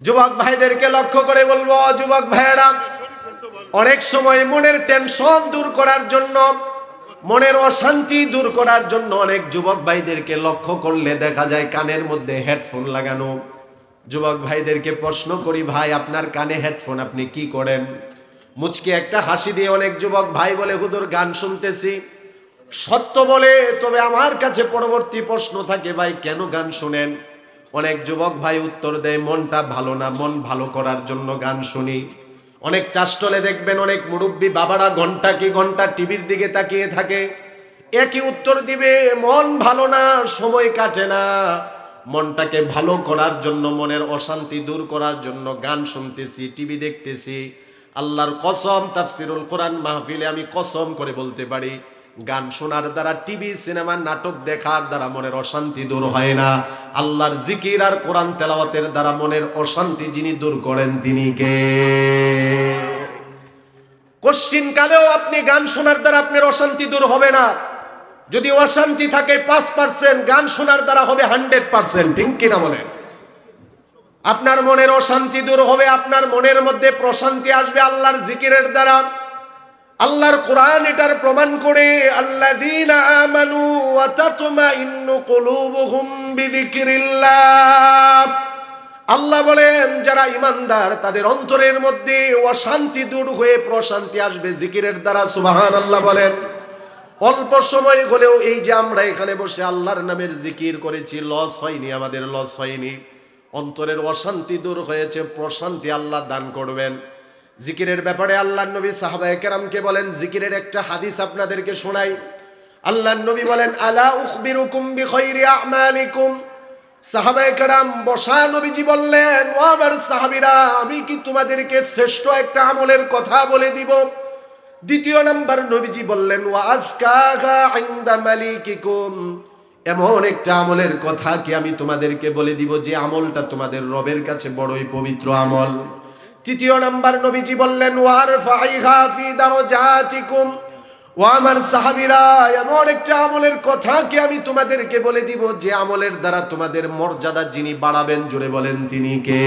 যুবক ভাইদেরকে লক্ষ্য করে বলবো, যুবক ভাইয়েরা, অনেক সময় মনের টেনশন দূর করার জন্য, মনের অশান্তি দূর করার জন্য অনেক যুবক ভাইদেরকে লক্ষ্য করলে দেখা যায় কানের মধ্যে হেডফোন লাগানো। যুবক ভাইদেরকে প্রশ্ন করি, ভাই আপনার কানে হেডফোন, আপনি কি করেন? মুচকি একটা হাসি দিয়ে অনেক যুবক ভাই বলে, হুজুর গান শুনতেছি। সত্য বলে, তবে আমার কাছে পরবর্তী প্রশ্ন থাকে, ভাই কেন গান শুনেন? অনেক যুবক ভাই উত্তর দেয়, মনটা ভালো না, মন ভালো করার জন্য গান শুনি। অনেক চাষটলে দেখবেন অনেক মুরব্বী বাবারা ঘন্টা কি ঘন্টা টিভির দিকে তাকিয়ে থাকে, একই উত্তর দিবে, মন ভালো না, সময় কাটে না। মনটাকে ভালো করার জন্য, মনের অশান্তি দূর করার জন্য গান শুনতেছি, টিভি দেখতেছি। আল্লাহর কসম, তাফসিরুল কোরআন মাহফিলে আমি কসম করে বলতে পারি, গান শোনার দ্বারা, টিভি সিনেমা নাটক দেখার দ্বারা মনের অশান্তি দূর হয় না। আল্লাহর জিকির আর কোরআন তেলাওয়াতের দ্বারা মনের অশান্তি যিনি দূর করেন তিনি কে? কশ্চিন কালেও আপনি গান শোনার দ্বারা আপনার অশান্তি দূর হবে না। যদি অশান্তি থাকে 5%, গান শোনার দ্বারা হবে 100%। ঠিক কিনা বলেন? আপনার মনের অশান্তি দূর হবে, আপনার মনের মধ্যে প্রশান্তি আসবে আল্লাহর জিকিরের দ্বারা। আল্লাহর কোরআন এটার প্রমাণ করে, আল্লাযীনা আমানু ওয়া তাতমাইন্নু কুলুবুহুম বিযিকরিল্লাহ। আল্লাহ বলেন, যারা ঈমানদার তাদের অন্তরের মধ্যে অশান্তি দূর হয়ে প্রশান্তি আসবে জিকিরের দ্বারা। সুবহানাল্লাহ বলেন। অল্প সময় হলেও এই যে আমরা এখানে বসে আল্লাহর নামের জিকির করেছি, লস হয়নি, আমাদের লস হয়নি। অন্তরের অশান্তি দূর হয়েছে, প্রশান্তি আল্লাহ দান করবেন। জিকিরের ব্যাপারে আল্লাহর নবী সাহাবায়ে কেরামকে বলেন, জিকিরের একটা হাদিস আপনাদেরকে শোনাই। আল্লাহর নবী বলেন, আলা উখবিরুকুম বিখাইরি আমালিকুম। সাহাবায়ে কেরাম বসা, নবীজি বললেন, ও আমার সাহাবীরা, আমি কি তোমাদেরকে শ্রেষ্ঠ একটা আমলের কথা বলে দিব? দ্বিতীয় নাম্বার নবীজি বললেন, ওয়া আজকাগা ইনদা মালিকিকুম। এমন একটা আমলের কথা কি আমি তোমাদেরকে বলে দিব যে আমলটা তোমাদের রবের কাছে বড়ই পবিত্র আমল। তৃতীয় নাম্বার নবীজি বললেন, ওয়ারফাইহা ফি দারাজাতিকুম। ও আমার সাহাবীরা, এমন একটা আমলের কথা কি আমি তোমাদেরকে বলে দিব যে আমলের দ্বারা তোমাদের মর্যাদা যিনি বাড়াবেন, জোরে বলেন তিনি কে?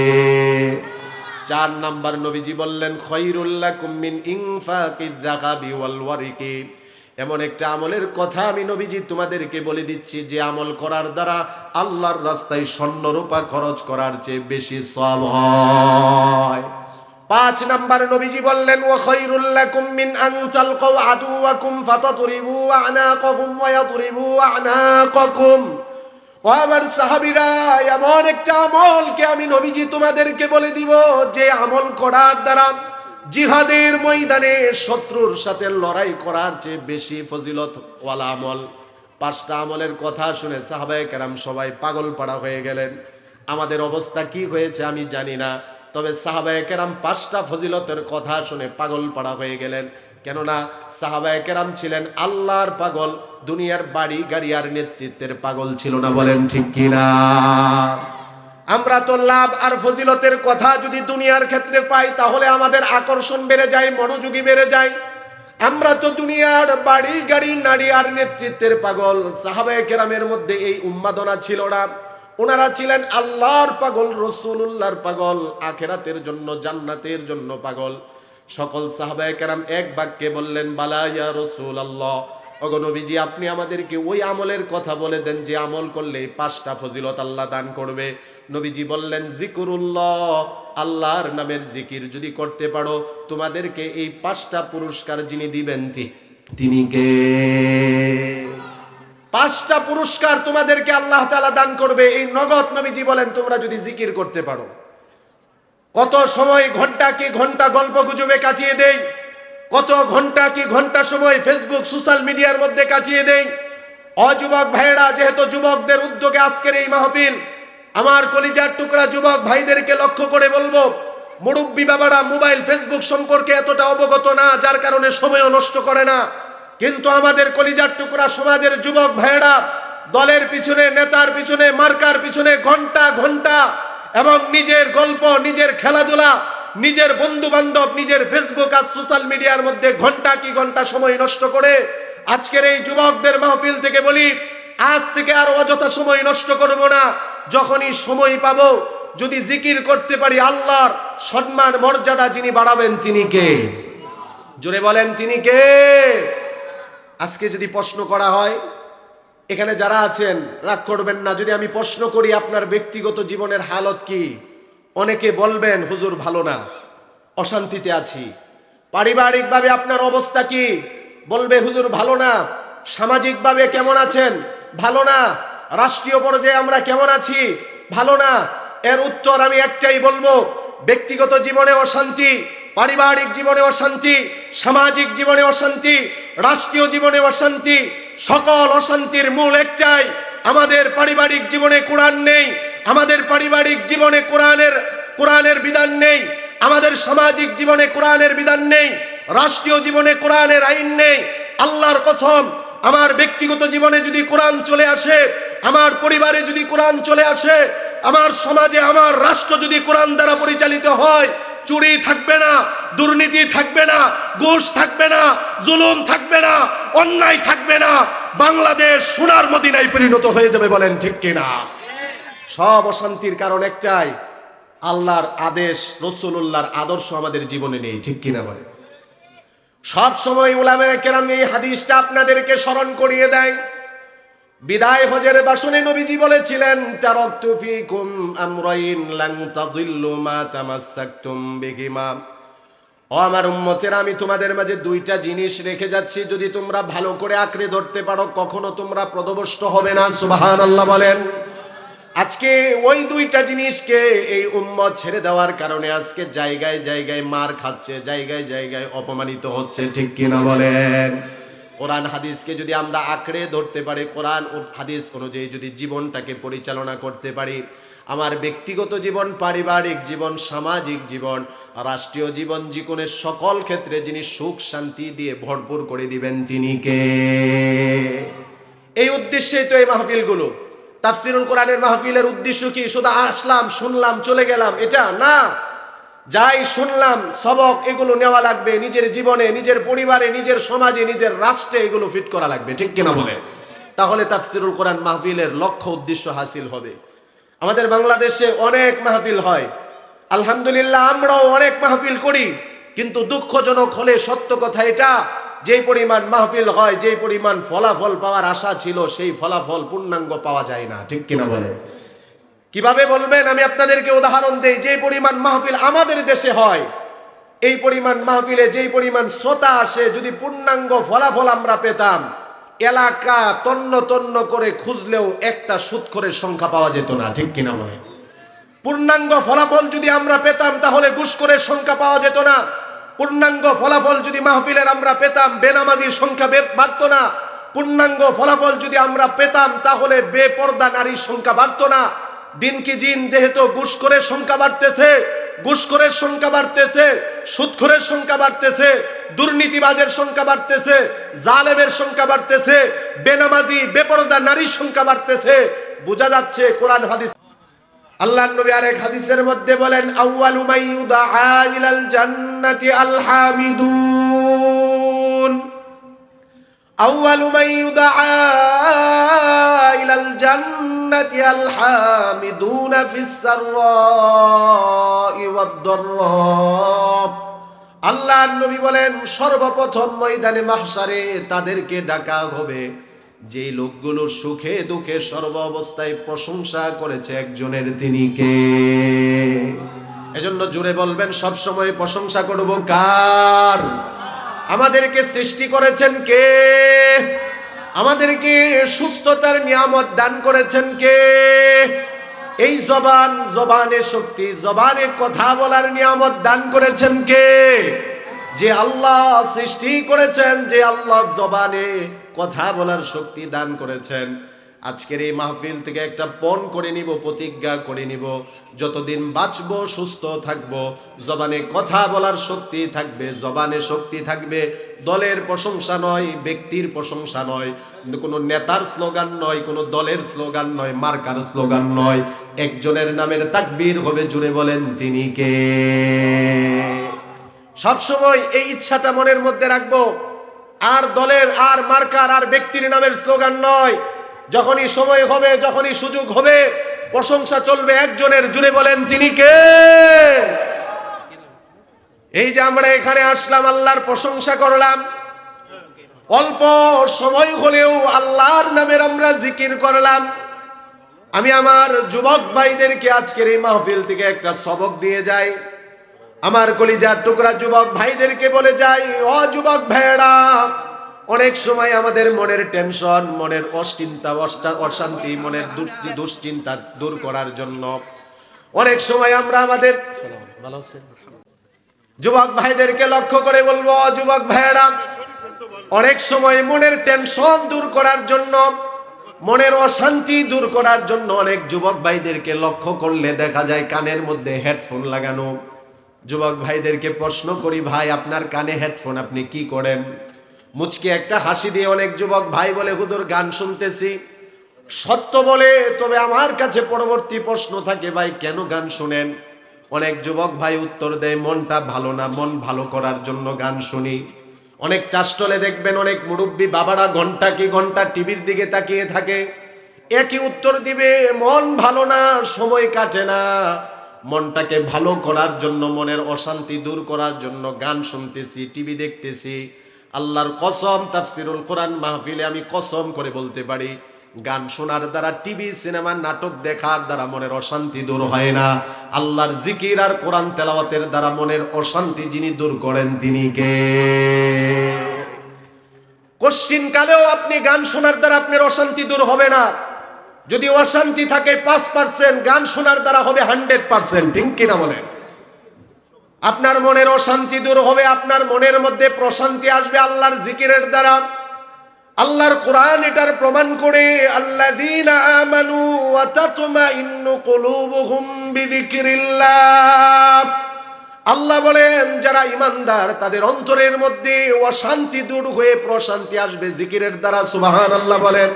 4 নাম্বার নবীজি বললেন, খায়রুল লাকুম মিন ইনফাকিয যাকাবি ওয়াল ওয়ারিকি। এমন একটা আমলের কথা আমি নবীজি তোমাদেরকে বলে দিচ্ছি যে আমল করার দ্বারা আল্লাহর রাস্তায় স্বর্ণ রূপা খরচ করার চেয়ে বেশি সওয়াব হয়। 5 নাম্বার নবীজি বললেন, ওয়া খায়রুল লাকুম মিন আন তালকাউ আদুওয়াকুম ফাতাদরিবু আনাকাহুম ওয়া ইয়াদরিবু আনাকাকুম। ও আমার সাহাবীরা, এমন একটা আমলকে আমি নবীজি তোমাদেরকে বলে দিব যে আমল করার দ্বারা জিহাদের ময়দানে শত্রুর সাথে লড়াই করার চেয়ে বেশি ফজিলত ওয়ালা আমল। 5টা আমলের কথা শুনে সাহাবায়ে কেরাম সবাই পাগল পাড়া হয়ে গেলেন। আমাদের অবস্থা কি হয়েছে আমি জানি না, তবে সাহাবায়ে কেরাম 5টা ফজিলতের কথা শুনে পাগল পাড়া হয়ে গেলেন। কেননা সাহাবায়ে কেরাম ছিলেন আল্লাহর পাগল, দুনিয়ার বাড়ি গাড়ি আর নেতৃত্বের পাগল ছিল না। বলেন ঠিক কিনা? আমরা তো লাভ আর ফজিলতের কথা যদি দুনিয়ার ক্ষেত্রে পাই তাহলে আমাদের আকর্ষণ বেড়ে যায়, মনোযোগী বেড়ে যায়। আমরা তো দুনিয়ার বাড়ি গাড়ি নারী আর নেতৃত্বের পাগল। সাহাবায়ে কেরামের মধ্যে এই উন্মাদনা ছিল না। ওনারা ছিলেন আল্লাহর পাগল, রাসূলুল্লাহর পাগল, আখিরাতের জন্য, জান্নাতের জন্য পাগল। সকল সাহাবায়ে কেরাম এক বাক্যে বললেন, বালা ইয়া রাসূলুল্লাহ, ওগো নবীজি, আপনি আমাদেরকে ওই আমলের কথা বলে দেন যে আমল করলে 5টা ফজিলত আল্লাহ দান করবে। নবীজি বললেন, জিকরুল্লাহ, আল্লাহর নামের জিকির যদি করতে পারো তোমাদেরকে এই 5টা পুরস্কার যিনি দিবেন তিনি কে? 5টা পুরস্কার তোমাদেরকে আল্লাহ তাআলা দান করবে, এই নগদ নবীজি বলেন তোমরা যদি জিকির করতে পারো। কত সময় ঘন্টা কি ঘন্টা গল্প গুজবে কাটিয়ে দেই, কত ঘন্টা কি ঘন্টা সময় ফেসবুক সোশ্যাল মিডিয়ার মধ্যে কাটিয়ে দেই। অযুবক ভাইয়েরা, যেহেতু যুবকদের উদ্যোগে আজকের এই মাহফিল, আমার কলিজার টুকরা যুবক ভাইদেরকে লক্ষ্য করে বলবো, মুরব্বী বাবারা মোবাইল ফেসবুক সম্পর্কে এতটা অবগত না, যার কারণে সময়ও নষ্ট করে না। কিন্তু আমাদের কলিজার টুকরা সমাজের যুবক ভাইয়েরা দলের পিছনে, নেতার পিছনে, মার্কার পিছনে ঘন্টা ঘন্টা, এবং নিজের গল্প, নিজের খেলাধুলা, নিজের বন্ধু বান্ধব, নিজের ফেসবুক আর সোশ্যাল মিডিয়ার মধ্যে ঘন্টা কি ঘন্টা সময় নষ্ট করে। আজকের এই যুবকদের মাহফিল থেকে বলি, আজ থেকে আর অযথা সময় নষ্ট করব না। যখনই সময় পাবো যদি জিকির করতে পারি, আল্লাহর সম্মান মর্যাদা যিনি বাড়াবেন তিনি কে? জোরে বলেন তিনি কে? আজকে যদি প্রশ্ন করা হয়, এখানে যারা আছেন রাগ করবেন না, যদি আমি প্রশ্ন করি আপনার ব্যক্তিগত জীবনের হালত কি, অনেকে বলবেন হুজুর ভালো না, অশান্তিতে আছি। পারিবারিকভাবে আপনার অবস্থা কি? বলবে হুজুর ভালো না। সামাজিকভাবে কেমন আছেন? ভালো না। রাষ্ট্রীয় পর্যায়ে আমরা কেমন আছি? ভালো না। এর উত্তর আমি একটাই বলবো, ব্যক্তিগত জীবনে অশান্তি, পারিবারিক জীবনে অশান্তি, সামাজিক জীবনে অশান্তি, রাষ্ট্রীয় জীবনে অশান্তি, সকল অশান্তির মূল একটাই, আমাদের পারিবারিক জীবনে কোরআন নেই, আমাদের পারিবারিক জীবনে কোরআনের বিধান নেই, আমাদের সামাজিক জীবনে কোরআনের বিধান নেই, রাষ্ট্রীয় জীবনে কোরআনের আইন নেই। আল্লাহর কসম, আমার ব্যক্তিগত জীবনে যদি কোরআন চলে আসে, আমার পরিবারে যদি কোরআন চলে আসে, আমার সমাজে আমার রাষ্ট্র যদি কোরআন দ্বারা পরিচালিত হয়, চুরি থাকবে না, দুর্নীতি থাকবে না, ঘুষ থাকবে না, জুলুম থাকবে না, অন্যায় থাকবে না, বাংলাদেশ সোনার মদিনায় পরিণত হয়ে যাবে। বলেন ঠিক কিনা? সব অশান্তির কারণ একটাই, আল্লাহর আদেশ, রাসূলুল্লাহর আদর্শ আমাদের জীবনে নেই। ঠিক কিনা বলেন? সব সময় উলামায়ে কেরাম এই হাদিসটা আপনাদেরকে স্মরণ করিয়ে দেয়। বিদায় হজের ভাষণে নবীজি বলেছিলেন, তারাকতু ফীকুম আমরাইন লান তাদিল্লু মা তামাসসাকতুম বিহিমা। ও আমার উম্মতেরা, আমি তোমাদের মাঝে দুইটা জিনিস রেখে যাচ্ছি, যদি তোমরা ভালো করে আঁকড়ে ধরতে পারো কখনো তোমরা পদভ্রষ্ট হবে না। সুবহানাল্লাহ বলেন। আজকে ওই দুইটা জিনিসকে এই উম্মত ছেড়ে দেওয়ার কারণে আজকে জায়গায় জায়গায় মার খাচ্ছে, জায়গায় জায়গায় অপমানিত হচ্ছে। ঠিক কিনা বলেন? কোরআন হাদিসকে যদি আমরা আঁকড়ে ধরতে পারি, কোরআন ও হাদিস অনুযায়ী যদি জীবনটাকে পরিচালনা করতে পারি, আমার ব্যক্তিগত জীবন, পারিবারিক জীবন, সামাজিক জীবন, রাষ্ট্রীয় জীবন, জীবনের সকল ক্ষেত্রে যিনি সুখ শান্তি দিয়ে ভরপুর করে দিবেন তিনি কে? এই উদ্দেশ্যেই তো এই মাহফিলগুলো। তাফসিরুল কোরআনের মাহফিলের উদ্দেশ্য কি? শুধু আসলাম, শুনলাম, চলে গেলাম, এটা না। যাই শুনলাম সবক, এগুলো নেওয়া লাগবে নিজের জীবনে, নিজের পরিবারে, নিজের সমাজে, নিজের রাষ্ট্রে এগুলো ফিট করা লাগবে। ঠিক কিনা বলে? তাহলে তাফসিরুল কোরআন মাহফিলের লক্ষ্য উদ্দেশ্য হাসিল হবে। আমাদের বাংলাদেশে অনেক মাহফিল হয়, আলহামদুলিল্লাহ, আমরাও অনেক মাহফিল করি, কিন্তু দুঃখজনক হলে সত্য কথা এটা, যেই পরিমাণ মাহফিল হয়, যেই পরিমাণ ফলাফল পাওয়ার আশা ছিল, সেই ফলাফল পূর্ণাঙ্গ পাওয়া যায় না। ঠিক কিনা বলে? কিভাবে বলবেন? আমি আপনাদেরকে উদাহরণ দেই। যে পরিমাণ মাহফিল আমাদের দেশে হয়, এই পরিমাণ মাহফিলে যেই পরিমাণ শ্রোতা আসে, যদি পূর্ণাঙ্গ ফলাফল আমরা পেতাম, এলাকা তন্ন তন্ন করে খুঁজলেও একটা সুদখোরের সংখ্যা পাওয়া যেত না। ঠিক কিনা বলে? পূর্ণাঙ্গ ফলাফল যদি আমরা পেতাম, তাহলে ঘুষখোরের সংখ্যা পাওয়া যেত না। পূর্ণাঙ্গ ফলাফল যদি মাহফিলের আমরা পেতাম, বেনামাজির সংখ্যা বাড়তো না। পূর্ণাঙ্গ ফলাফল যদি আমরা পেতাম, তাহলে বেপর্দা নারীর সংখ্যা বাড়তো না। দিন কি দিন যেহেতু ঘুষখোরের সংখ্যা বাড়তেছে, ঘুষখোরের সংখ্যা বাড়তেছে, সুদখোরের সংখ্যা বাড়তেছে, দুর্নীতিবাজের সংখ্যা বাড়তেছে, জালেমের সংখ্যা বাড়তেছে, বেনামাজি বেপরদা নারীর সংখ্যা বাড়তেছে, বোঝা যাচ্ছে কোরআন হাদিস। আল্লাহর নবী আরেক হাদিসের মধ্যে বলেন, আউয়ালু মান ইউদআ ইলাল জান্নাতি আল হামিদুন। আউয়ালু মান ইউদআ ইলাল জান্নাতি আল হামিদুন ফিস সাররাই ওয়াদ দাররা। আল্লাহর নবী বলেন, সর্বপ্রথম ময়দানে মাহশারে তাদেরকে ডাকা হবে যে লোকগুলোর সুখে দুঃখে সর্ব অবস্থায় প্রশংসা করেছে একজনের, তিনি কে? এজন্য জুড়ে বলবেন, সব সময় প্রশংসা করব কার? আমাদেরকে সৃষ্টি করেছেন কে? আমাদেরকে সুস্থতার নিয়ামত দান করেছেন কে? এই জবান, জবানের শক্তি, জবানে কথা বলার নিয়ামত দান করেছেন কে? যে আল্লাহ সৃষ্টি করেছেন, যে আল্লাহ জবানে কথা বলার শক্তি দান করেছেন। আজকের এই মাহফিল থেকে একটা পণ করে নিব, প্রতিজ্ঞা করে নিব, যতদিন বাঁচবো, সুস্থ থাকবো, জবানে কথা বলার শক্তি থাকবে, জবানে শক্তি থাকবে। দলের প্রশংসা নয়, ব্যক্তির প্রশংসা নয়, কোনো নেতার স্লোগান নয়, কোনো দলের স্লোগান নয়, মার্কার স্লোগান নয়, একজনের নামের তাকবীর হবে। জুড়ে বলেন তিনি কে? সবসময় এই ইচ্ছাটা মনের মধ্যে রাখবো, আর দলের, আর মার্কার, আর ব্যক্তির নামের স্লোগান নয়। যখনই সময় হবে, যখনই সুযোগ হবে, প্রশংসা চলবে একজনের, জুড়ে বলেন তিনি কে? এই যে আমরা এখানে আসলাম, আল্লাহর প্রশংসা করলাম, অল্প সময় হলেও আল্লাহর নামের আমরা জিকির করলাম। আমি আমার যুবক ভাইদেরকে আজকের এই মাহফিল থেকে একটা সবক দিয়ে যাই। আমার কলিজার টুকরা যুবক ভাইদেরকে বলে যাই, ও যুবক ভাইয়েরা, অনেক সময় আমাদের মনের টেনশন, মনের অশ্চিন্তা, অশান্তি, মনের দুশ্চিন্তা দূর করার জন্য অনেক সময় আমরা আমাদের যুবক ভাইদেরকে লক্ষ্য করে বলবো, যুবক ভাইয়েরা, অনেক সময় মনের টেনশন দূর করার জন্য, মনের অশান্তি দূর করার জন্য অনেক যুবক ভাইদেরকে লক্ষ্য করলে দেখা যায় কানের মধ্যে হেডফোন লাগানো। যুবক ভাইদেরকে প্রশ্ন করি, ভাই আপনার কানে হেডফোন, আপনি কি করেন? মুচকি একটা হাসি দিয়ে অনেক যুবক ভাই বলে, হুজুর গান শুনতেছি। সত্য বলে, তবে আমার কাছে পরবর্তী প্রশ্ন থাকে, ভাই কেন গান শুনেন? অনেক যুবক ভাই উত্তর দেয়, মনটা ভালো না, মন ভালো করার জন্য গান শুনি। অনেক চাষটলে দেখবেন অনেক মুরব্বী বাবারা ঘন্টা কি ঘন্টা টিভির দিকে তাকিয়ে থাকে, একই উত্তর দিবে, মন ভালো না, সময় কাটে না, মনটাকে ভালো করার জন্য, মনের অশান্তি দূর করার জন্য গান শুনতেছি, টিভি দেখতেছি। আল্লাহর কসম, তাফসিরুল কোরআন মাহফিলে আমি কসম করে বলতে পারি, গান শোনার দ্বারা, টিভি সিনেমা নাটক দেখার দ্বারা মনের অশান্তি দূর হয় না। আল্লাহর জিকির আর কোরআন তেলাওয়াতের দ্বারা মনের অশান্তি যিনি দূর করেন তিনি কে? কোশ্চিন কালেও আপনি গান শোনার দ্বারা আপনার অশান্তি দূর হবে না। যদি অশান্তি থাকে 5%, গান শোনার দ্বারা হবে 100%। ঠিক কিনা বলেন? আপনার মনের অশান্তি দূর হবে, আপনার মনের মধ্যে প্রশান্তি আসবে আল্লাহর জিকিরের দ্বারা। আল্লাহর কোরআন এটার প্রমাণ করে, আল্লাযীনা আমানু ওয়া তাতমাইন্নু কুলুবুহুম বিযিকরিল্লাহ। আল্লাহ বলেন, যারা ঈমানদার তাদের অন্তরের মধ্যে অশান্তি দূর হয়ে প্রশান্তি আসবে জিকিরের দ্বারা। সুবহানাল্লাহ বলেন।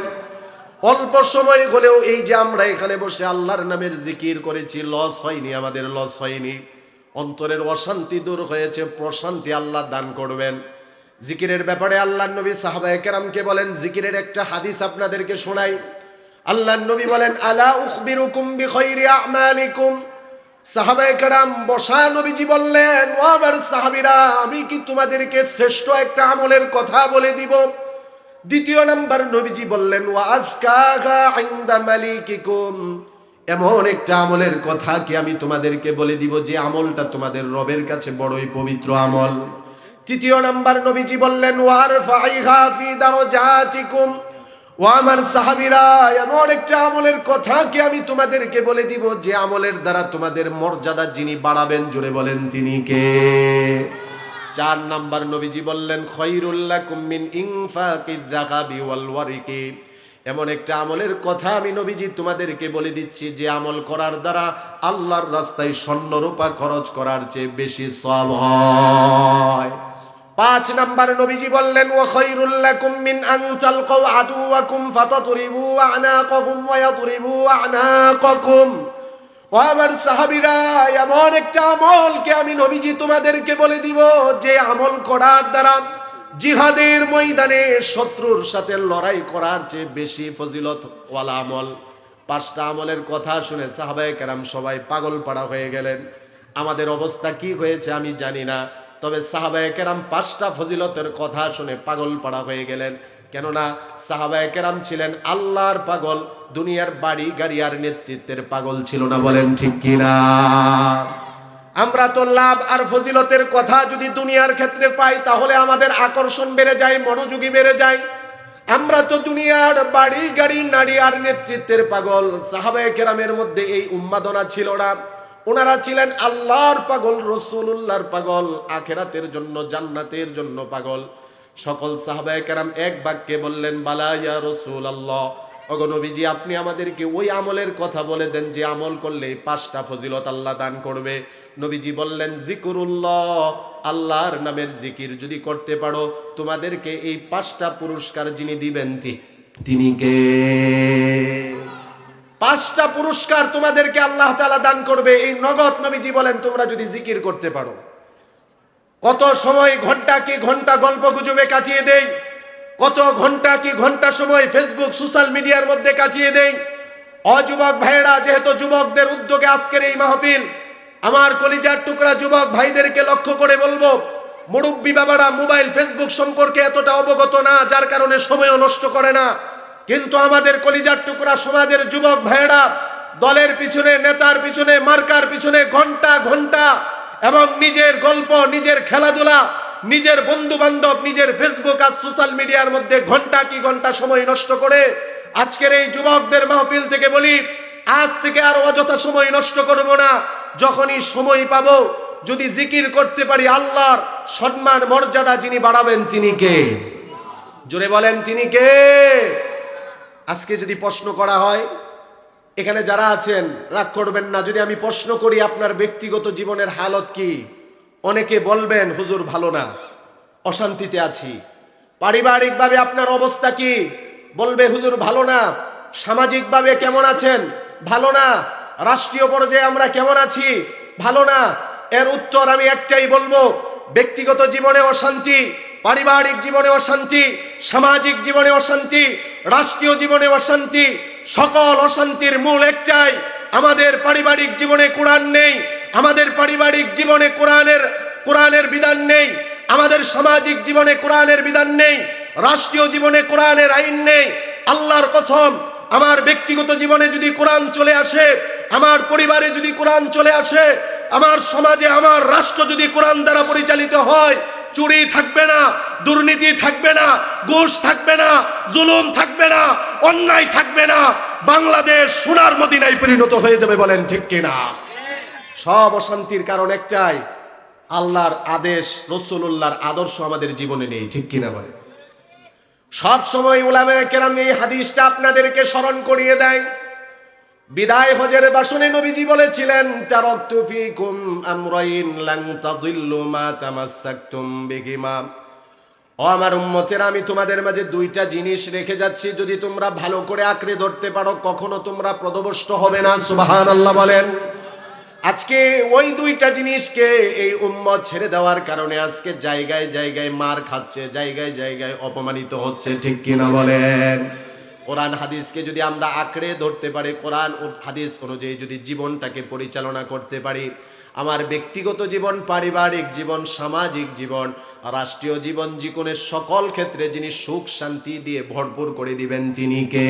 অল্প সময় হলেও এই যে আমরা এখানে বসে আল্লাহর নামের জিকির করেছি, লস হয়নি, আমাদের লস হয়নি। অন্তরের অশান্তি দূর হয়েছে, প্রশান্তি আল্লাহ দান করবেন। জিকিরের ব্যাপারে আল্লাহর নবী সাহাবায়ে কেরামকে বলেন, জিকিরের একটা হাদিস আপনাদেরকে শোনাই। আল্লাহর নবী বলেন, আলা উখবিরুকুম বিখাইরি আমালিকুম। সাহাবায়ে কেরাম বসা, নবীজি বললেন, ও আমার সাহাবীরা, আমি কি তোমাদেরকে শ্রেষ্ঠ একটা আমলের কথা বলে দিব? দ্বিতীয় নাম্বার নবীজি বললেন, ওয়া আজকাগা ইনদা মালিকিকুম। এমন একটা আমলের কথা কি আমি তোমাদেরকে বলে দিব যে আমলটা তোমাদের রবের কাছে বড়ই পবিত্র আমল। তৃতীয় নাম্বার নবীজি বললেন, ওয়ারফাইহা ফি দারাজাতিকুম। ও আমার সাহাবীরা, এমন একটা আমলের কথা কি আমি তোমাদেরকে বলে দিব যে আমলের দ্বারা তোমাদের মর্যাদা যিনি বাড়াবেন, জোরে বলেন তিনি কে? 4 নাম্বার নবীজি বললেন, খায়রুল লাকুম মিন ইনফাকিয যাকাবি ওয়াল ওয়ারিকি। এমন একটা আমলের কথা আমি নবীজি তোমাদেরকে বলে দিচ্ছি যে আমল করার দ্বারা আল্লাহর রাস্তায় স্বর্ণ রূপা খরচ করার চেয়ে বেশি সওয়াব হয়। 5 নাম্বার নবীজি বললেন, ওয়া খায়রুল লাকুম মিন আন তালকাউ আদুওয়াকুম ফাতাদরিবু আনাকাহুম ওয়া ইয়াদরিবু আনাকাকুম। ও আমার সাহাবীরা, এমন একটা আমলকে আমি নবীজি তোমাদেরকে বলে দিব যে আমল করার দ্বারা জিহাদের ময়দানে শত্রুর সাথে লড়াই করার চেয়ে বেশি ফজিলত ওয়ালা আমল। 5টা আমলের কথা শুনে সাহাবায়ে কেরাম সবাই পাগল পাড়া হয়ে গেলেন। আমাদের অবস্থা কি হয়েছে আমি জানি না, তবে সাহাবায়ে কেরাম 5টা ফজিলতের কথা শুনে পাগল পাড়া হয়ে গেলেন। কেননা সাহাবায়ে কেরাম ছিলেন আল্লাহর পাগল, দুনিয়ার বাড়ি গাড়ি আর নেতৃত্বের পাগল ছিল না। বলেন ঠিক কিনা? আমরা তো লাভ আর ফজিলতের কথা যদি দুনিয়ার ক্ষেত্রে পাই তাহলে আমাদের আকর্ষণ বেড়ে যায়, মনোযোগী বেড়ে যায়। আমরা তো দুনিয়ার বাড়ি গাড়ি নারী আর নেতৃত্বের পাগল। সাহাবায়ে কেরামের মধ্যে এই উন্মাদনা ছিল না। ওনারা ছিলেন আল্লাহর পাগল, রাসূলুল্লাহর পাগল, আখিরাতের জন্য, জান্নাতের জন্য পাগল। সকল সাহাবায়ে কেরাম এক বাক্যে বললেন, বালা ইয়া রাসূলুল্লাহ, ওগো নবীজি, আপনি আমাদেরকে ওই আমলের কথা বলে দেন যে আমল করলে 5টা ফজিলত আল্লাহ দান করবে। নবীজি বললেন, জিকরুল্লাহ, আল্লাহর নামের জিকির যদি করতে পারো তোমাদেরকে এই 5টা পুরস্কার যিনি দিবেন তিনি কে? 5টা পুরস্কার তোমাদেরকে আল্লাহ তাআলা দান করবে, এই নগদ নবীজি বলেন তোমরা যদি জিকির করতে পারো। কত সময় ঘন্টা কি ঘন্টা গল্প গুজবে কাটিয়ে দেই, কত ঘন্টা কি ঘন্টা সময় ফেসবুক সোশ্যাল মিডিয়ার মধ্যে কাটিয়ে দেই। অযুবক ভাইয়েরা, যেহেতু যুবকদের উদ্যোগে আজকের এই মাহফিল, আমার কলিজার টুকরা যুবক ভাইদেরকে লক্ষ্য করে বলবো, মুরব্বী বাবারা মোবাইল ফেসবুক সম্পর্কে এতটা অবগত না, যার কারণে সময়ও নষ্ট করে না। কিন্তু আমাদের কলিজার টুকরা সমাজের যুবক ভাইয়েরা দলের পিছনে, নেতার পিছনে, মার্কার পিছনে ঘন্টা ঘন্টা, এবং নিজের গল্প, নিজের খেলাধুলা, নিজের বন্ধু বান্ধব, নিজের ফেসবুক আর সোশ্যাল মিডিয়ার মধ্যে ঘন্টা কি ঘন্টা সময় নষ্ট করে। আজকের এই যুবকদের মাহফিল থেকে বলি, আজ থেকে আর অযথা সময় নষ্ট করব না। যখনই সময় পাবো, যদি জিকির করতে পারি, আল্লাহর সম্মান মর্যাদা যিনি বাড়াবেন তিনি কে? জোরে বলেন, তিনি কে? আজকে যদি প্রশ্ন করা হয়, এখানে যারা আছেন রাগ করবেন না যদি আমি প্রশ্ন করি আপনার ব্যক্তিগত জীবনের হালত কি? অনেকে বলবেন হুজুর ভালো না, অশান্তিতে আছি। পারিবারিকভাবে আপনার অবস্থা কি? বলবে হুজুর ভালো না। সামাজিকভাবে কেমন আছেন? ভালো না। রাষ্ট্রীয় পর্যায়ে আমরা কেমন আছি? ভালো না। এর উত্তর আমি একটাই বলবো, ব্যক্তিগত জীবনে অশান্তি, পারিবারিক জীবনে অশান্তি, সামাজিক জীবনে অশান্তি, রাষ্ট্রীয় জীবনে অশান্তি, সকল অশান্তির মূল একটাই, আমাদের পারিবারিক জীবনে কোরআন নেই, আমাদের পারিবারিক জীবনে কোরআনের বিধান নেই, আমাদের সামাজিক জীবনে কোরআনের বিধান নেই, রাষ্ট্রীয় জীবনে কোরআনের আইন নেই। আল্লাহর কসম, আমার ব্যক্তিগত জীবনে যদি কোরআন চলে আসে, আমার পরিবারে যদি কোরআন চলে আসে, আমার সমাজে, আমার রাষ্ট্র যদি কোরআন দ্বারা পরিচালিত হয়, চুরি থাকবে না, দুর্নীতি থাকবে না, ঘুষ থাকবে না, জুলুম থাকবে না, অন্যায় থাকবে না। বাংলাদেশ সোনার মদিনায় পরিণত হয়ে যাবে। বলেন ঠিক কিনা? সব অশান্তির কারণ একটাই, আল্লাহর আদেশ, রাসূলুল্লাহর আদর্শ আমাদের জীবনে নেই। ঠিক কিনা বলেন? সব সময় উলামায়ে কেরাম এই হাদিসটা আপনাদেরকে স্মরণ করিয়ে দেয়। বিদায় হজের ভাষণে নবীজি বলেছিলেন, তারাকতু ফীকুম আমরাইন লান তাদিল্লু মা তামাসসাকতুম বিহিমা। ও আমার উম্মতেরা, আমি তোমাদের মাঝে দুইটা জিনিস রেখে যাচ্ছি, যদি তোমরা ভালো করে আঁকড়ে ধরতে পারো কখনো তোমরা পদভ্রষ্ট হবে না। সুবহানাল্লাহ বলেন। আজকে ওই দুইটা জিনিসকে এই উম্মত ছেড়ে দেওয়ার কারণে আজকে জায়গায় জায়গায় মার খাচ্ছে, জায়গায় জায়গায় অপমানিত হচ্ছে। ঠিক কিনা বলেন? কোরআন হাদিসকে যদি আমরা আঁকড়ে ধরতে পারি, কোরআন ও হাদিস অনুযায়ী যদি জীবনটাকে পরিচালনা করতে পারি, আমার ব্যক্তিগত জীবন, পারিবারিক জীবন, সামাজিক জীবন, রাষ্ট্রীয় জীবন, জীবনের সকল ক্ষেত্রে যিনি সুখ শান্তি দিয়ে ভরপুর করে দিবেন তিনি কে?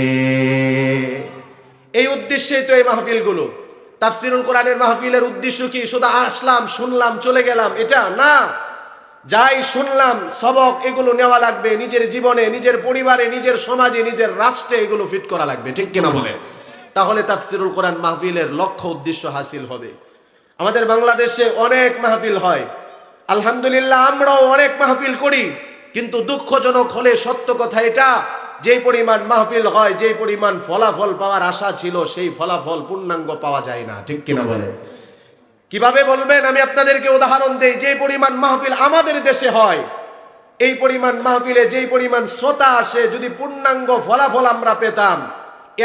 এই উদ্দেশ্যেই তো এই মাহফিলগুলো। তাফসিরুল কোরআনের মাহফিলের উদ্দেশ্য কি? শুধু আসলাম, শুনলাম, চলে গেলাম, এটা না। যাই শুনলাম সবক, এগুলো নেওয়া লাগবে নিজের জীবনে, নিজের পরিবারে, নিজের সমাজে, নিজের রাষ্ট্রে এগুলো ফিট করা লাগবে। ঠিক কিনা বলে? তাহলে তাফসিরুল কোরআন মাহফিলের লক্ষ্য উদ্দেশ্য হাসিল হবে। আমাদের বাংলাদেশে অনেক মাহফিল হয়, আলহামদুলিল্লাহ, আমরাও অনেক মাহফিল করি, কিন্তু দুঃখজনক হলে সত্য কথা এটা, যেই পরিমাণ মাহফিল হয়, যেই পরিমাণ ফলাফল পাওয়ার আশা ছিল, সেই ফলাফল পূর্ণাঙ্গ পাওয়া যায় না। ঠিক কিনা বলে? কিভাবে বলবেন? আমি আপনাদেরকে উদাহরণ দেই। যে পরিমাণ মাহফিল আমাদের দেশে হয়, এই পরিমাণ মাহফিলে যেই পরিমাণ শ্রোতা আসে, যদি পূর্ণাঙ্গ ফলাফল আমরা পেতাম,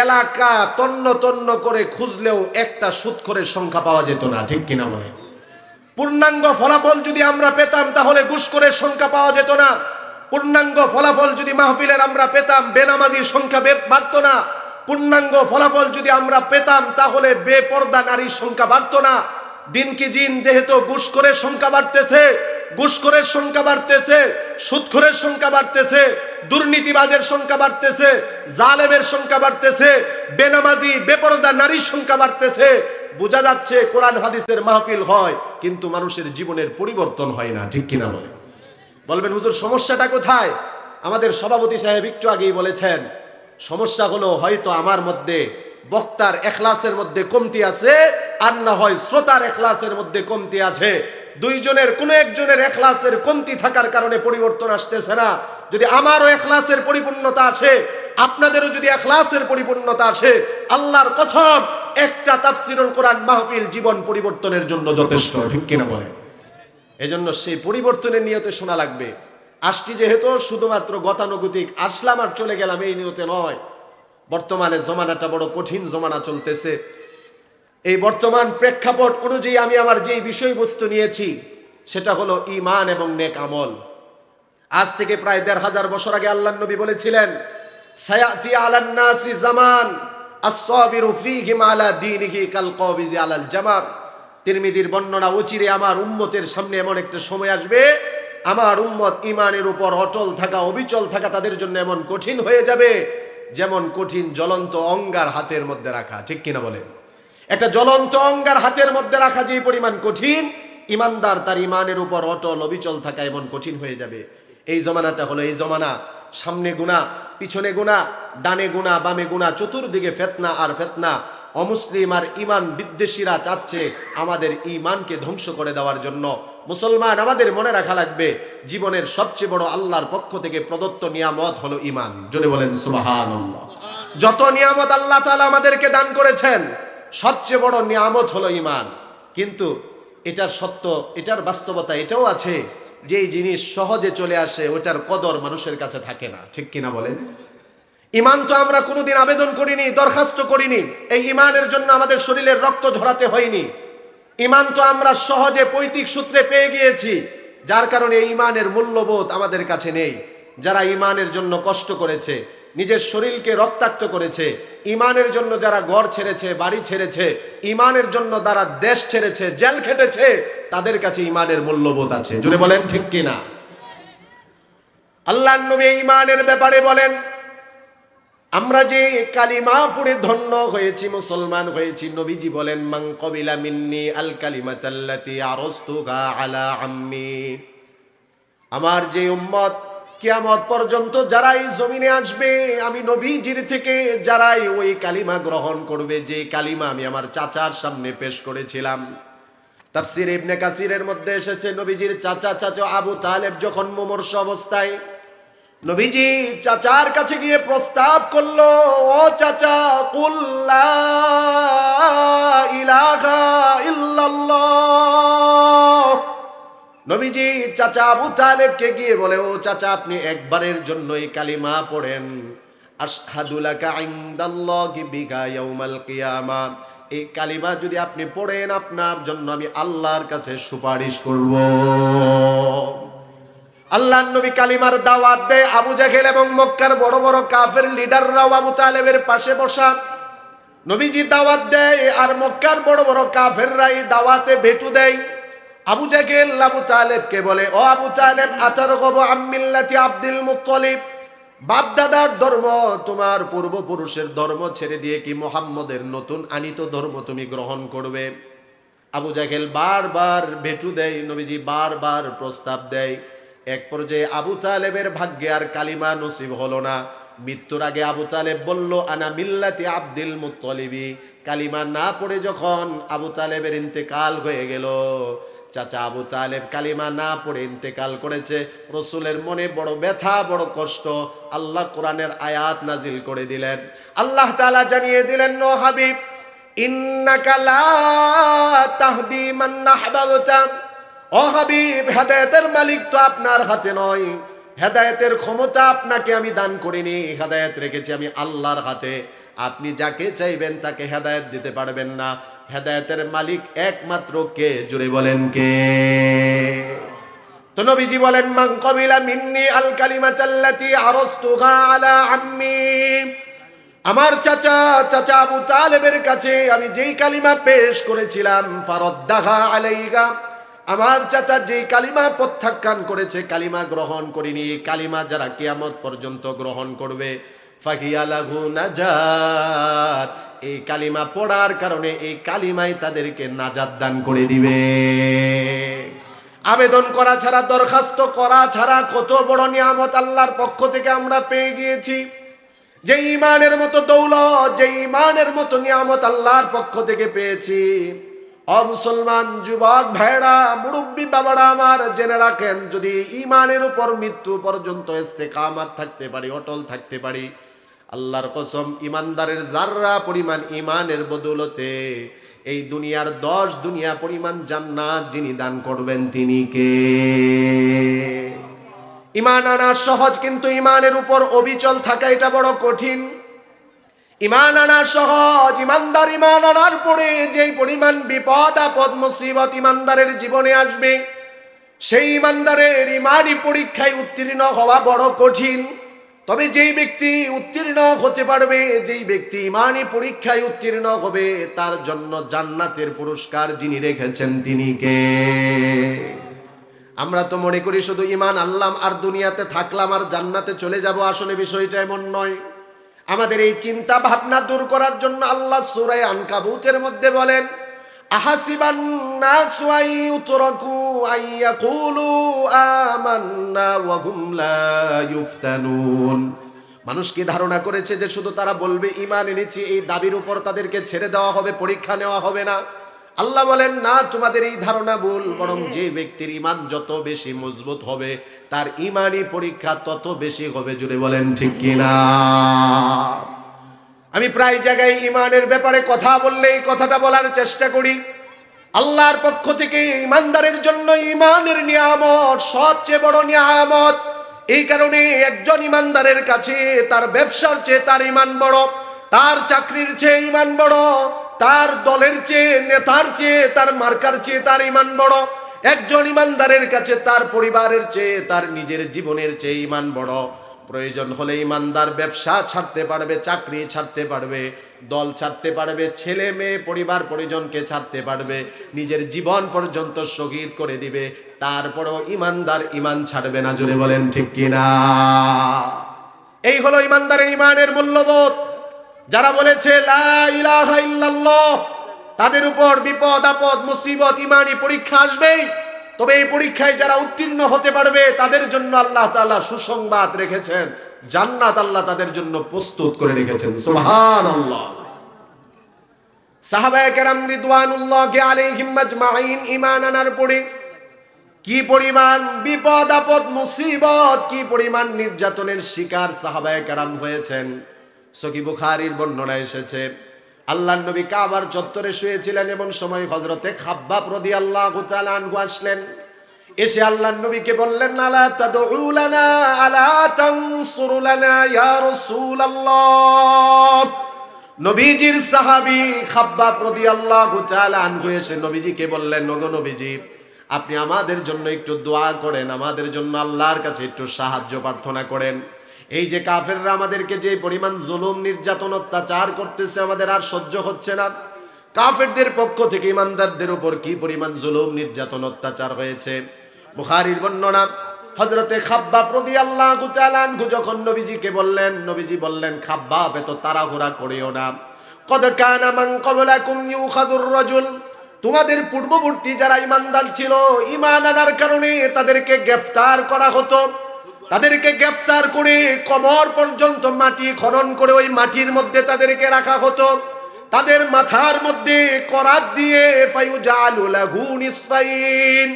এলাকা তন্ন তন্ন করে খুঁজলেও একটা সুদখোরের সংখ্যা পাওয়া যেত না। ঠিক কিনা বলে? পূর্ণাঙ্গ ফলাফল যদি আমরা পেতাম, তাহলে ঘুষখোরের সংখ্যা পাওয়া যেত না। পূর্ণাঙ্গ ফলাফল যদি মাহফিলের আমরা পেতাম, বেনামাজির সংখ্যা বাড়ত না। পূর্ণাঙ্গ ফলাফল যদি আমরা পেতাম, তাহলে বেপর্দা নারীর সংখ্যা বাড়ত না। দিন কি দিন যেহেতু ঘুষখোরের সংখ্যা বাড়তেছে, ঘুষখোরের সংখ্যা বাড়তেছে, সুদখোরের সংখ্যা বাড়তেছে, দুর্নীতিবাজের সংখ্যা বাড়তেছে, জালেমের সংখ্যা বাড়তেছে, বেনামাজি বেপরদা নারীর সংখ্যা বাড়তেছে। বোঝা যাচ্ছে কোরআন হাদিসের মাহফিল হয়, কিন্তু মানুষের জীবনের পরিবর্তন হয় না। ঠিক কিনা বলে? বলবেন হুজুর সমস্যাটা কোথায়? আমাদের সভাপতি সাহেব একটু আগেই বলেছেন, সমস্যা হলো হয়তো আমার মধ্যে, বক্তার এখলাসের মধ্যে কমতি আছে, আর না হয় শ্রোতার এখলাসের মধ্যে কমতি আছে। দুইজনের কোনো একজনের এখলাসের কমতি থাকার কারণে পরিবর্তন আসতেছে না। যদি আমারও এখলাসের পরিপূর্ণতা আছে, আপনাদেরও যদি এখলাসের পরিপূর্ণতা আসে, আল্লাহর কসম একটা তাফসিরুল কোরআন মাহফিল জীবন পরিবর্তনের জন্য যথেষ্ট। ঠিক কিনা বলে? এজন্য সেই পরিবর্তনের নিয়তে শোনা লাগবে। আসছি যেহেতু শুধুমাত্র গতানুগতিক আসলাম আর চলে গেলাম এই নিয়তে নয়। বর্তমানে জমানাটা বড় কঠিন জমানা চলতেছে। এই বর্তমান প্রেক্ষাপট অনুযায়ী আমি আমার যেই বিষয়বস্তু নিয়েছি সেটা হলো ঈমান এবং নেক আমল। আজ থেকে প্রায় ১৫০০ বছর আগে আল্লাহর নবী বলেছিলেন, সায়াতি আলান নাসি জামান আস-সাবিরু ফীহিম আলা দীনিহি কাল কাবিজি আলাল জামার। তিরমিজির বর্ণনা, অচিরে আমার উম্মতের সামনে এমন একটা সময় আসবে, আমার উম্মত ঈমানের উপর অটল থাকা, অবিচল থাকা তাদের জন্য এমন কঠিন হয়ে যাবে যেমন কঠিন জ্বলন্ত অঙ্গার হাতের মধ্যে রাখা। ঠিক কিনা বলেন? একটা জ্বলন্ত অঙ্গার হাতের মধ্যে রাখা যে পরিমাণ কঠিন, ইমানদার তার ইমানের উপর অটল অবিচল থাকা এমন কঠিন হয়ে যাবে। এই জমানাটা হলো এই জমানা, সামনে গুনাহ, পিছনে গুনাহ, ডানে গুনাহ, বামে গুনাহ, চতুর্দিকে ফিতনা আর ফিতনা। অমুসলিম আর ঈমান বিদ্বেষীরা চাচ্ছে আমাদের ঈমানকে ধ্বংস করে দেওয়ার জন্য। মুসলমান, আমাদের মনে রাখা লাগবে জীবনের সবচেয়ে বড় আল্লাহর পক্ষ থেকে প্রদত্ত নিয়ামত হলো ঈমান। জোরে বলেন সুবহানাল্লাহ। যত নিয়ামত আল্লাহ তাআলা আমাদেরকে দান করেছেন, সবচেয়ে বড় নিয়ামত হলো ঈমান। কিন্তু এটার সত্য, এটার বাস্তবতা এটাও আছে যে এই জিনিস সহজে চলে আসে, ওটার কদর মানুষের কাছে থাকে না। ঠিক কিনা বলেন? ঈমান তো আমরা কোনোদিন আবেদন করিনি, দরখাস্ত করিনি। এই ঈমানের জন্য আমাদের শরীরের রক্ত ঝরাতে হয়নি। ঈমান তো আমরা সহজে পৈতৃক সূত্রে পেয়ে গিয়েছি, যার কারণে এই ঈমানের মূল্যবোধ আমাদের কাছে নেই। যারা ঈমানের জন্য কষ্ট করেছে, নিজের শরীরকে রক্তাক্ত করেছে, ঈমানের জন্য যারা ঘর ছেড়েছে, বাড়ি ছেড়েছে, ঈমানের জন্য যারা দেশ ছেড়েছে, জেল খেটেছে, তাদের কাছে ঈমানের মূল্যবোধ আছে। জোরে বলেন ঠিক কিনা? আল্লাহর নবী ঈমানের ব্যাপারে বলেন, আমরা যে কালিমা পড়ে ধন্য হয়েছি, মুসলমান হয়েছি, নবীজি বলেন, মান কবিলা মিন্নি আল কালিমাতাল্লাতী আরস্তুহা আলা আম্মি। আমার যে উম্মত কিয়ামত পর্যন্ত যারাই জমিনে আসবে, আমি নবীজির থেকে যারাই ওই কালিমা গ্রহণ করবে, যে কালিমা আমি আমার চাচার সামনে পেশ করেছিলাম। তাফসীর ইবনে কাসিরের মধ্যে এসেছে, নবীজির চাচা আবু তালেব যখন মুমূর্ষু অবস্থায় নবীজি চাচার কাছে গিয়ে প্রস্তাব করলো, ও চাচা, কুল লা ইলাহা ইল্লাল্লাহ। নবীজি চাচা আবু তালেবকে গিয়ে বলে, ও চাচা, আপনি একবারের জন্য এই কালিমা পড়েন, আশহাদু লাকা ইনদাল্লাহি বিকা ইয়াউমাল কিয়ামা। এই কালিমা যদি আপনি পড়েন, আপনার জন্য আমি আল্লাহর কাছে সুপারিশ করব। আল্লাহর নবী কালিমার দাওয়াত দেয়। আবু জাহেল এবং মক্কার বড় বড় কাফের লিডাররাও আবু তালেবের পাশে বসা। নবীজি দাওয়াত দেয়, আর মক্কার বড় বড় কাফেররা এই দাওয়াতে ভেটু দেয়। আবু জাহেল আবু তালেবকে বলে, ও আবু তালেব, আতারগবু আন মিল্লাতি আব্দুল মুত্তালিব, বাপ দাদার ধর্ম, তোমার পূর্বপুরুষের ধর্ম ছেড়ে দিয়ে কি মুহাম্মদের নতুন আনিত ধর্ম তুমি গ্রহণ করবে? আবু জাহেল বারবার ভেটু দেয়, নবীজি বারবার প্রস্তাব দেয়। এক পর্যায়ে আবু তালেবের ভাগ্যে আর কালিমা নসিব হলো না। মৃত্যুর আগে আবু তালেব বলল, আনা মিল্লাতি আব্দুল মুত্তালিবি। কালিমা না পড়ে যখন আবু তালেবের ইন্তেকাল হয়ে গেল, চাচা আবু তালেব কালিমা না পড়ে ইন্তেকাল করেছে। রাসূলের মনে বড় ব্যথা, বড় কষ্ট। আল্লাহ কোরআনের আয়াত নাজিল করে দিলেন। আল্লাহ তাআলা জানিয়ে দিলেন, নো হাবিব, ইন্নাকা লা তাহদি মান আহবাবতা। ও হাবিব, হেদায়েতের মালিক তো আপনার হাতে নয়, হেদায়েতের ক্ষমতা আপনাকে আমি দান করিনি, হেদায়েত রেখেছি আমি আল্লাহর হাতে। আপনি যাকে চাইবেন তাকে হেদায়েত দিতে পারবেন না। হেদায়েতের মালিক একমাত্র কে? জুড়ে বলেন কে? তো নবীজি বলেন, মান কবিলা মিন্নি আল কালিমাতাল্লাতী আরস্তুহা আলা আম্মি। আমার চাচা আবু তালেবের কাছে আমি যেই কালিমা পেশ করেছিলাম, ফারদ্দাহা আলাইহা, আমার চাচা যেই কালিমা প্রত্যাখ্যান করেছে, কালিমা গ্রহণ করিনি, এই কালিমা যারা কিয়ামত পর্যন্ত গ্রহণ করবে, ফাহিয়া লাহু নাজাত, এই কালিমা পড়ার কারণে এই কালিমাই তাদেরকে নাজাত দান করে দিবে। আবেদন করা ছাড়া, দরখাস্ত করা ছাড়া কত বড় নিয়ামত আল্লাহর পক্ষ থেকে আমরা পেয়ে গিয়েছি। যে ঈমানের মতো দৌলত, যে ঈমানের মতো নিয়ামত আল্লাহর পক্ষ থেকে পেয়েছি। অমুসলমান যুবক ভাইরা, মুরব্বী বাবারা আমার, জেনে রাখেন, যদি ঈমানের উপর মৃত্যু পর্যন্ত ইস্তেকামাত থাকতে পারি, অটল থাকতে পারি, আল্লাহর কসম, ঈমানদারের যাররা পরিমাণ ঈমানের বদৌলতে এই দুনিয়ার 10 দুনিয়া পরিমাণ জান্নাত যিনি দান করবেন তিনি কে? ঈমান আনা সহজ, কিন্তু ঈমানের উপর অবিচল থাকা এটা বড় কঠিন। ঈমান আনা সহজ, ঈমানদার ঈমান আনার পরে যেই পরিমাণ বিপদ আপদ মুসিবত ঈমানদারের জীবনে আসবে, সেই ঈমানদারের ঈমানি পরীক্ষায় উত্তীর্ণ হওয়া বড় কঠিন। তবে যেই ব্যক্তি উত্তীর্ণ হতে পারবে, যেই ব্যক্তি ইমানি পরীক্ষায় উত্তীর্ণ হবে, তার জন্য জান্নাতের পুরস্কার যিনি রেখেছেন তিনি কে? আমরা তো মনে করি শুধু ইমান আনলাম আর দুনিয়াতে থাকলাম আর জান্নাতে চলে যাব। আসলে বিষয়টা এমন নয়। আমাদের এই চিন্তা ভাবনা দূর করার জন্য আল্লাহ সূরা আনকাবুতের মধ্যে বলেন, আহাসিবান নাসু আইয়ুতরাকু আইয়াকুলু আমান্না ওয়া হুম লা ইফতানুন। মানুষ কি ধারণা করেছে যে শুধু তারা বলবে ঈমান এনেছি, এই দাবির উপর তাদেরকে ছেড়ে দেওয়া হবে, পরীক্ষা নেওয়া হবে না? আল্লাহ বলেন, না, তোমাদের এই ধারণা ভুল। বরং যে ব্যক্তির ঈমান যত বেশি মজবুত হবে, তার ঈমানি পরীক্ষা তত বেশি হবে। জুড়ে বলেন ঠিক কিনা? আমি প্রায় জায়গায় ঈমানের ব্যাপারে কথা বললে এই কথাটা বলার চেষ্টা করি। আল্লাহর পক্ষ থেকে ঈমানদারের জন্য ঈমানের নিয়ামত সবচেয়ে বড় নিয়ামত। এই কারণে একজন ঈমানদারের কাছে তার ব্যবসার চেয়ে তার ঈমান বড়, তার চাকরির চেয়ে ঈমান বড়, তার দলের চেয়ে, নেতার চেয়ে, তার মার্কার চেয়ে তার ঈমান বড়। একজন ঈমানদারের কাছে তার পরিবারের চেয়ে, তার নিজের জীবনের চেয়ে ঈমান বড়। প্রয়োজন হলে ঈমানদার ব্যবসা ছাড়তে পারবে, চাকরি ছাড়তে পারবে, দল ছাড়তে পারবে, ছেলে মেয়ে পরিবার পরিজনকে ছাড়তে পারবে, নিজের জীবন পর্যন্ত শহীদ করে দিবে, তারপরেও ঈমানদার ঈমান ছাড়বে না। জোরে বলেন ঠিক কিনা? এই হলো ঈমানদারের ঈমানের মূল্যবোধ। যারা বলেছে লা ইলাহা ইল্লাল্লাহ, তাদের উপর বিপদ আপদ মুসিবত ঈমানি পরীক্ষা আসবেই। তবে এই পরীক্ষায় যারা উত্তীর্ণ হতে পারবে তাদের জন্য আল্লাহ তাআলা সুসংবাদ রেখেছেন, জান্নাত আল্লাহ তাদের জন্য প্রস্তুত করে রেখেছেন। সুবহানাল্লাহ। সাহাবায়ে কেরাম রিদওয়ানুল্লাহি আলাইহিম আজমাইন ঈমান আনার পরে কি পরিমাণ বিপদ আপদ মুসিবত, কি পরিমাণ নির্যাতনের শিকার সাহাবায়ে কেরাম হয়েছেন। সহিহ বুখারীর বর্ণনা এসেছে, আল্লাহর নবী কাবার চত্বরে শুয়েছিলেন, এমন সময় হযরতে খাব্বাব রাদিয়াল্লাহু তাআলা আনহু আসলেন। এসে আল্লাহর নবীকে বললেন, আলা তাদউ লানা আলা তানসুরু লানা ইয়া রাসূলুল্লাহ। নবীজির সাহাবী খাব্বাব রাদিয়াল্লাহু তাআলা আনহু এসে নবীজিকে বললেন, ওগো নবীজি, আপনি আমাদের জন্য একটু দোয়া করেন, আমাদের জন্য আল্লাহর কাছে একটু সাহায্য প্রার্থনা করেন। এই যে কাফেররা আমাদেরকে যে পরিমাণ জুলুম নির্যাতন অত্যাচার করতেছে, আমাদের আর সহ্য হচ্ছে না। কাফেরদের পক্ষ থেকে ঈমানদারদের উপর কি পরিমাণ জুলুম নির্যাতন অত্যাচার হয়েছে। বুখারীর বর্ণনা, হযরতে খাব্বাব রাদিয়াল্লাহু তাআলা আনহু যখন নবীজিকে বললেন, নবীজি বললেন, খাব্বাব, এত তাড়াহুড়া করিও না। কদ কানা মান ক্বাবলাকুম ইউখাযুর রাজুল, তোমাদের পূর্ববর্তী যারা ঈমানদার ছিল, ঈমান আনার কারণে তাদেরকে গ্রেফতার করা হতো। তাদেরকে গ্রেফতার করে কোমর পর্যন্ত মাটি খনন করে ওই মাটির মধ্যে তাদেরকে রাখা হতো। তাদের মাথার মধ্যে করাত দিয়ে ফায়ুজালু লাহু নিসফাইন।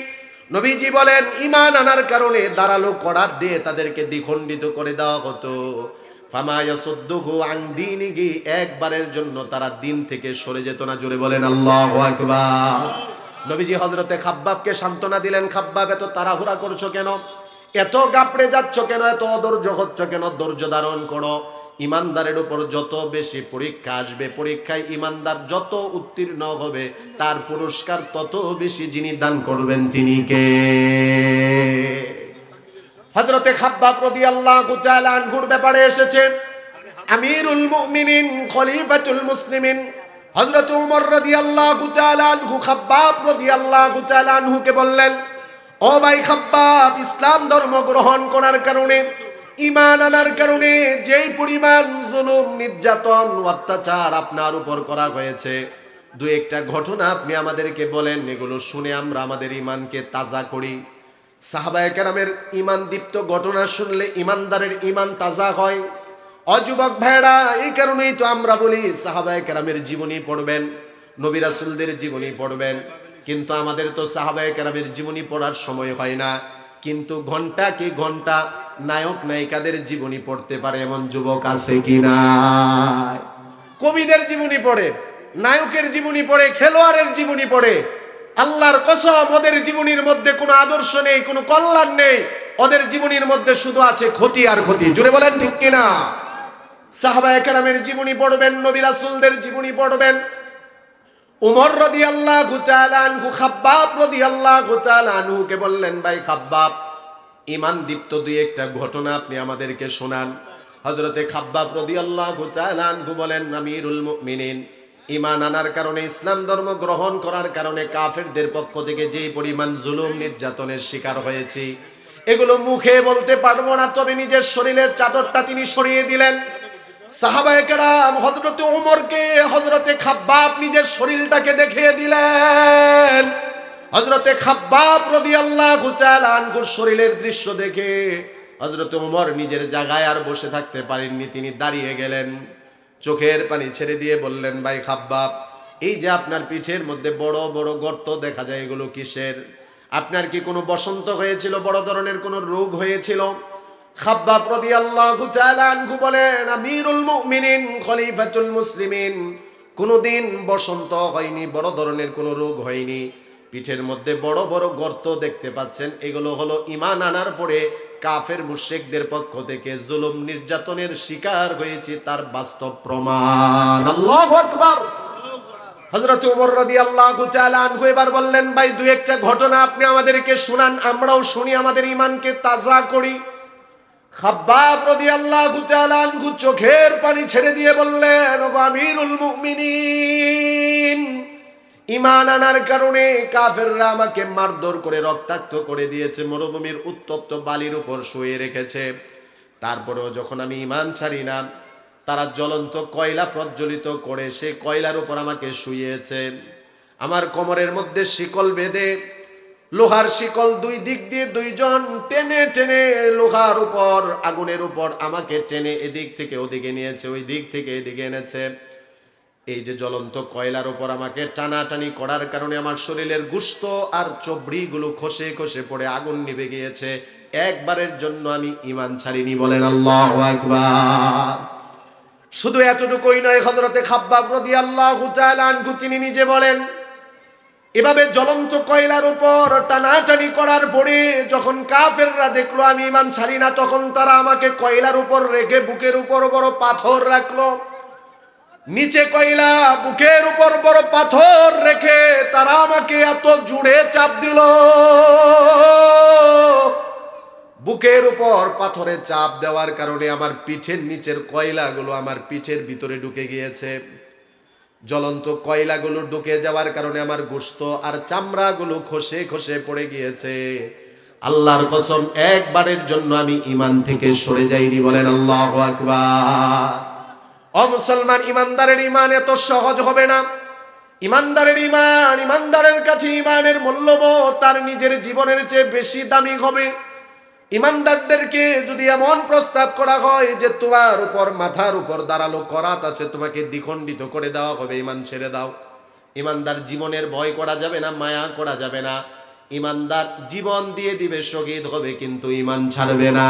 নবীজি বলেন, ঈমান আনার কারণে দাঁড়ালো করাত দিয়ে তাদেরকে দ্বিখণ্ডিত করে দেওয়া হতো। ফামা ইয়াসুদ্দুহু আন দীনিহি, একবারের জন্য তারা দিন থেকে সরে যেত না। জোরে বলেন আল্লাহু আকবার। নবীজি হযরতে খাব্বাবকে সান্ত্বনা দিলেন, খাব্বাব, এত তাড়াহুড়া করছো কেন? এত গাপড়ে যাচ্ছ কেন? এত অধৈর্য হচ্ছ কেন? ধৈর্য ধারণ করো। ঈমানদারের উপর যত বেশি পরীক্ষা আসবে, পরীক্ষায় ঈমানদার যত উত্তীর্ণ হবে, তার পুরস্কার তত বেশি যিনি দান করবেন তিনি কে? হযরতে খাব্বাব রাদিয়াল্লাহু তাআলা আনহুর ব্যাপারে এসেছে, আমিরুল মুমিনিন খলিফাতুল মুসলিমিন হযরত ওমর রাদিয়াল্লাহু তাআলা আনহু খাব্বাব রাদিয়াল্লাহু তাআলা আনহুকে বললেন, ও ভাই খাব্বাব, ইসলাম ধর্ম গ্রহণ করার কারণে, ঈমান আনার কারণে যেই পরিমাণ জুলুম নির্যাতন অত্যাচার আপনার উপর করা হয়েছে, দুই একটা ঘটনা আপনি আমাদেরকে বলেন, এগুলো শুনে আমরা আমাদের ঈমানকে তাজা করি। সাহাবায়ে কেরামের ঈমান দীপ্ত ঘটনা শুনলে ঈমানদারের ঈমান তাজা হয়। অযুবক ভাইরা, এই কারণেই তো আমরা বলি সাহাবায়ে কেরামের জীবনী পড়বেন, নবী রাসূলদের জীবনী পড়বেন। কিন্তু আমাদের তো সাহাবায়ে কেরামের জীবনী পড়ার সময় হয় না। কিন্তু ঘন্টা কি ঘন্টা নায়ক নায়িকাদের জীবনী পড়তে পারে এমন যুবক আছে কি না? কবিদের জীবনী পড়ে, নায়কের জীবনী পড়ে, খেলোয়াড়ের জীবনী পড়ে। আল্লাহর কসম, ওদের জীবনীর মধ্যে কোনো আদর্শ নেই, কোনো কল্যাণ নেই। ওদের জীবনীর মধ্যে শুধু আছে ক্ষতি আর ক্ষতি। জুড়ে বলেন ঠিক কিনা? সাহাবায়ে কেরামের জীবনী পড়বেন, নবী রাসূলদের জীবনী পড়বেন। উমর রাদিয়াল্লাহু তাআলা আনহু খাব্বাব রাদিয়াল্লাহু তাআলা আনহুকে বললেন, ভাই খাব্বাব, ঈমান দীপ্ত দুই একটা ঘটনা আপনি আমাদেরকে শোনান। হযরতে খাব্বাব রাদিয়াল্লাহু তাআলা আনহু বলেন, আমিরুল মুমিনিন, ঈমান আনার কারণে, ইসলাম ধর্ম গ্রহণ করার কারণে কাফেরদের পক্ষ থেকে যে পরিমাণ জুলুম নির্যাতনের শিকার হয়েছি, এগুলো মুখে বলতে পারবো না, তবে নিজের শরীরের চাদরটা তিনি সরিয়ে দিলেন। সাহাবায়ে কেরাম হযরতে ওমরকে হযরতে খাব্বাব নিজের শরীরটাকে দেখিয়ে দিলেন। হযরতে খাব্বাব রাদিয়াল্লাহু তাআলা আনহুর শরীরের দৃশ্য দেখে হযরতে ওমর নিজের জায়গায় আর বসে থাকতে পারেননি, তিনি দাঁড়িয়ে গেলেন। চোখের পানি ছেড়ে দিয়ে বললেন, ভাই খাব্বাব, এই যে আপনার পিঠের মধ্যে বড় বড় গর্ত দেখা যায়, এগুলো কিসের? আপনার কি কোনো বসন্ত হয়েছিল? বড় ধরনের কোনো রোগ হয়েছিল? খাব্বাব রাদিয়াল্লাহু তাআলা আনহু বলেন, আমিরুল মুমিনিন, খলিফাতুল মুসলিমিন, কোনোদিন বসন্ত হয়নি, বড় ধরনের কোনো রোগ হয়নি। পিঠের মধ্যে বড় বড় গর্ত দেখতে পাচ্ছেন, এগুলো হলো ঈমান আনার পরে কাফের মুশরিকদের পক্ষ থেকে জুলুম নির্যাতনের শিকার হয়েছে তার বাস্তব প্রমাণ। আল্লাহু আকবার। হযরত ওমর রাদিয়াল্লাহু তাআলা আনহু এবার বললেন, ভাই দুই একটা ঘটনা আপনি আমাদেরকে শোনান, আমরাও শুনি, আমাদের ঈমানকে তাজা করি। খাব্বাব রাদিয়াল্লাহু তাআলা আনহু চোখের পানি ছেড়ে দিয়ে বললেন, ও আমিরুল মুমিনিন, ঈমান আনার কারণে কাফেররা আমাকে মারধর করে রক্তাক্ত করে দিয়েছে, মরুভূমির উত্তপ্ত বালির উপর শুয়ে রেখেছে। তারপরেও যখন আমি ঈমান ছাড়ি না, তারা জ্বলন্ত কয়লা প্রজ্বলিত করে সেই কয়লার উপর আমাকে শুইয়েছে। আমার কোমরের মধ্যে শিকল বেঁধে, লোহার শিকল দুই দিক দিয়ে দুইজন টেনে টেনে লোহার উপর, আগুনের উপর আমাকে টেনে এদিক থেকে ওদিকে নিয়েছে, ওই দিক থেকে এদিকে এনেছে। এই যে জ্বলন্ত কয়লার উপর আমাকে টানাটানি করার কারণে আমার শরীরের গোশত আর চবড়িগুলো খসে খসে পড়ে আগুন নিভে গিয়েছে। একবারের জন্য আমি ঈমান ছাড়িনি। বলেন আল্লাহু আকবার। শুধু এতটুকুই নয়, হযরতে খাব্বাব রাদিয়াল্লাহু তাআলা আনহু তিনি নিজে বলেন, এভাবে জ্বলন্ত কয়লার উপর টানাটানি করার পরে যখন কাফেররা দেখলো আমি ঈমান ছাড়ি না, তখন তারা আমাকে কয়লার উপর রেখে বুকের উপর বড় পাথর রাখলো। নিচে কয়লা, বুকের উপর বড় পাথর রেখে তারা আমাকে এত জুড়ে চাপ দিল। বুকের উপর পাথরে চাপ দেওয়ার কারণে আমার পিঠের নিচের কয়লাগুলো আমার পিঠের ভিতরে ঢুকে গিয়েছে। জ্বলন্ত কয়লাগুলো ঢুকে যাওয়ার কারণে আমার গোশত আর চামড়াগুলো খসে খসে পড়ে গিয়েছে। আল্লাহর কসম, একবারের জন্য আমি ঈমান থেকে সরে যাইনি। বলেন আল্লাহু আকবার। ও মুসলমান, ঈমানদারের ঈমান এত সহজ হবে না। ঈমানদারের ঈমান, ঈমানদারের কাছে ঈমানের মূল্যবোধ তার নিজের জীবনের চেয়ে বেশি দামি হবে। ঈমানদারদেরকে যদি এমন প্রস্তাব করা হয় যে তোমার উপর, মাথার উপর দাঁড়ালো করাত আছে, তোমাকে দ্বিখণ্ডিত করে দেওয়া হবে, ঈমান ছেড়ে দাও। ঈমানদার জীবনের ভয় করা যাবে না, মায়া করা যাবে না। ঈমানদার জীবন দিয়ে দিবে, শহীদ হবে, কিন্তু ঈমান ছাড়বে না।